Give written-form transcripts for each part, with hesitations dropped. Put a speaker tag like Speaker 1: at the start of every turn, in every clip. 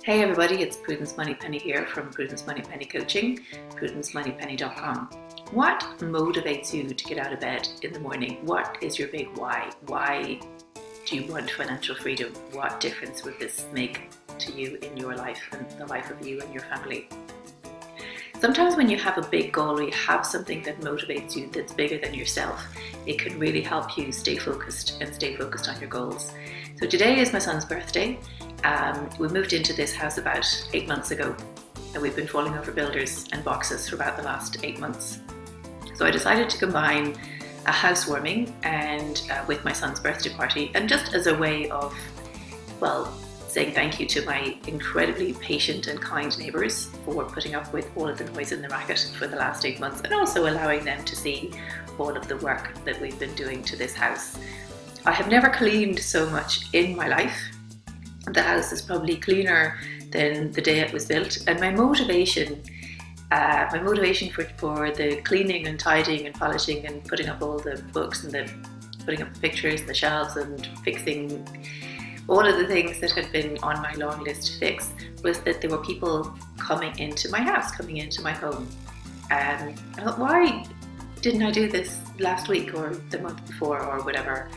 Speaker 1: Hey everybody, it's Prudence Moneypenny here from Prudence Moneypenny Coaching, prudencemoneypenny.com. What motivates you to get out of bed in the morning? What is your big why? Why do you want financial freedom? What difference would this make to you in your life and the life of you and your family? Sometimes when you have a big goal or you have something that motivates you that's bigger than yourself, it can really help you stay focused on your goals. So today is my son's birthday. We moved into this house about 8 months ago, and we've been falling over builders and boxes for about the last 8 months. So I decided to combine a housewarming and with my son's birthday party, and just as a way of, saying thank you to my incredibly patient and kind neighbours for putting up with all of the noise and the racket for the last 8 months, and also allowing them to see all of the work that we've been doing to this house. I have never cleaned so much in my life. The house is probably cleaner than the day it was built, and my motivation for the cleaning and tidying and polishing and putting up all the books and putting up the pictures and the shelves and fixing all of the things that had been on my long list to fix was that there were people coming into my house, coming into my home. I thought, why didn't I do this last week or the month before or whatever?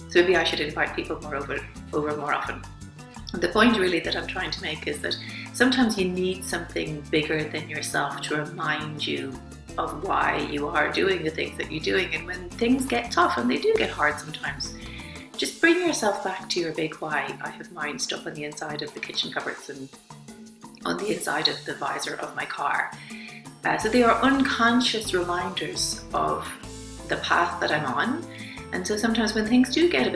Speaker 1: So maybe I should invite people over more often. The point really that I'm trying to make is that sometimes you need something bigger than yourself to remind you of why you are doing the things that you're doing. And when things get tough, and they do get hard sometimes, just bring yourself back to your big why. I have mine stuck on the inside of the kitchen cupboards and on the inside of the visor of my car. So they are unconscious reminders of the path that I'm on. And so sometimes when things do get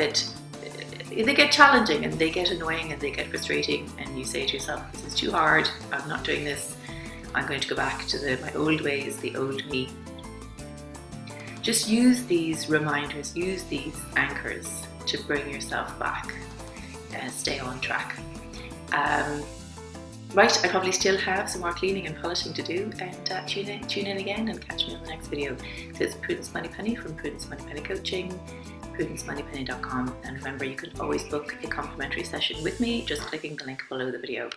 Speaker 1: they get challenging and they get annoying and they get frustrating, and you say to yourself, this is too hard, I'm not doing this, I'm going to go back to my old ways, the old me. Just use these reminders, use these anchors to bring yourself back and stay on track. Right, I probably still have some more cleaning and polishing to do, and tune in again and catch me on the next video. So it's Prudence Moneypenny from Prudence Moneypenny Coaching, prudencemoneypenny.com, and remember, you can always book a complimentary session with me just clicking the link below the video.